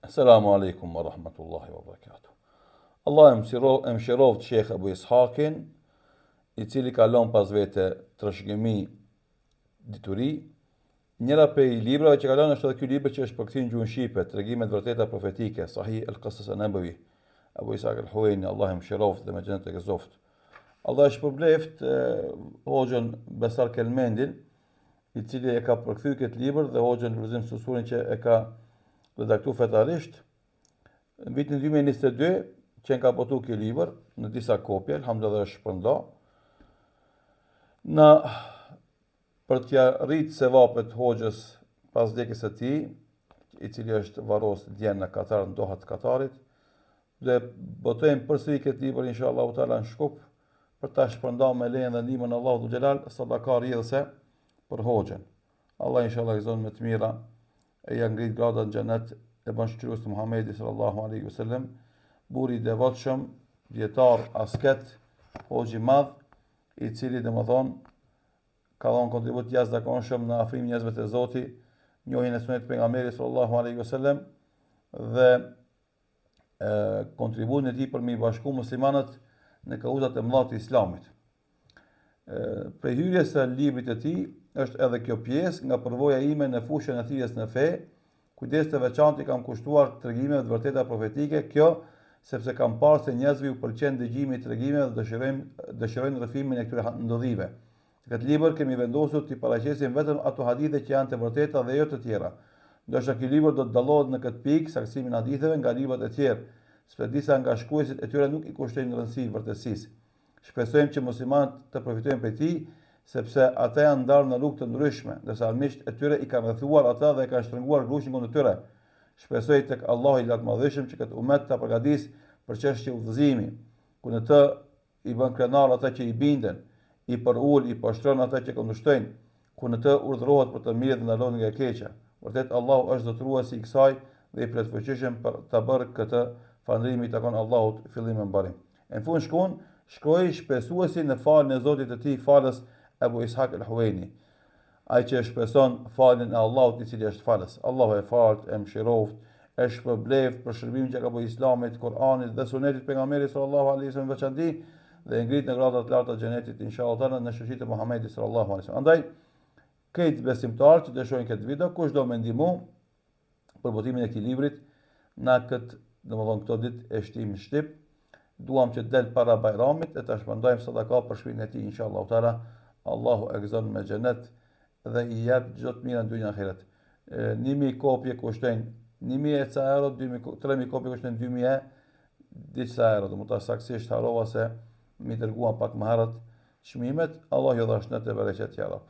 Assalamu alaikum wa rahmatullahi wa barakatuh. Allah e mëshiroft Shekh Abu Ishakin, I cili kalon pas vete trashëgimi dituri. Njëra prej librave që kalon është edhe ky libër që është përkthyer në gjuhën shqipe, Tregimet vërteta profetike, Sahih al-Qasas an-Nabawi. Abu Ishaq al-Huwaini, Allah e mëshiroft dhe me xhenet e gëzoft. Allah e shpërbleft hoxhën Besar Kelmendin, I cili e ka përkthyer këtë libër dhe hoxhën Luzim Susurin që e ka redaktuar fetarisht. Në vitin 2022 që ka botuar ky libër në disa kopje, alhamdulillah është shpërnda. Për t'ja rritë sevapet hoxhës pas vdekjes së tij, I cili është varros djen në Katar, në Doha të Katarit, dhe botojmë përsëri këtë libër inshallah taala në Shkup për ta shpërndar me lejen dhe ndihmën e Allahut xhelal sadaka rrjedhëse për hoxhën. Allah inshallah I zonë me të mira e ja ngrit gradat në xhenet e bën shkrues të Muhamedit sallallahu alaihi wasallam, buri I devotshëm, dietar, asket, hoxh I madh, I cili domethënë ka dhënë kontribut jashtëzakonshëm në afrimin e njerëzve te Zoti, njohjen e sunetit pejgamberit sallallahu alaihi wasallam dhe kontributin e tij për me I bashku muslimanët në kauzat e mëdha të Islamit. Prej hyrjes së librit të tij është edhe kjo pjesë nga përvoja ime në fushën e thirrjes në fe, kujdes të veçantë I kam kushtuar tregimeve të vërteta profetike, kjo sepse kam parë se njerëzve u pëlqen dëgjimi I tregimeve dhe dëshirojnë rrëfimin e këtyre ndodhive. Në këtë libër kemi vendosur t'i paraqesim vetëm ato hadithe që janë të vërteta dhe jo të tjera. Ndoshta ky libër do të dallohet në këtë pikë saksimin e haditheve nga librat e tjerë, sepse disa nga shkruesit e tyre nuk I kushtojnë rëndësi vërtetësisë. Shpresojmë që muslimanët të profitojnë prej tij, sepse ata janë ndarë në rrugë të ndryshme, ndërsa armiqtë e tyre I kanë rrethuar ata dhe kanë shtrënguar grushin kundër tyre. Shpresoj tek Allahu I lartëmadhëshëm që këtë umet ta përgatis për çështje udhëzimi, ku në të I bën krenar ata që I bindën, I përul, I poshtron ata që kundërshtojnë, ku në të urdhërohet për të mirë dhe ndalohet nga e keqja. Vërtet Allahu është zotëruesi I kësaj dhe I plotfuqishëm për ta bërë këtë falëndrimi I takon Allahut fillim e mbarim. Në fund shkoi shpesuesi në falën e Zotit të tij falës Abu Ishaq al-Huwaini. Ai që shpeson falën e Allahut I cili është falës. Allahu e falt, e mëshiroft, e shpërbleft për shërbimin që ka bërë Islamit, Kur'anit dhe Sunetit pejgamberit sallallahu alaihi wasallam veçanti dhe ngrit në gradat të larta të xhenetit inshallah taala në shoqërinë e Muhamedit sallallahu alaihi wasallam. Andaj këtë besimtar që dëshojnë këtë video, kush do më ndihmu për botimin e këtij librit na këtë, domethënë këto ditë e shtim shtip, duam që të del para Bajramit e ta shpërndajmë sadaka për shpinën e tij inshallah taala. Allahu e gëzon me xhenet dhe I jep çdo të mirë në dynjë ahiret. 1000 kopje kushtojnë 1000 euro, 3000 kopje kushtojnë 2000 diçka euro. Do të thotë saktësisht harova se mi dërguan pak më herët çmimet. Allah ju dhash në të bereqet ya Rab.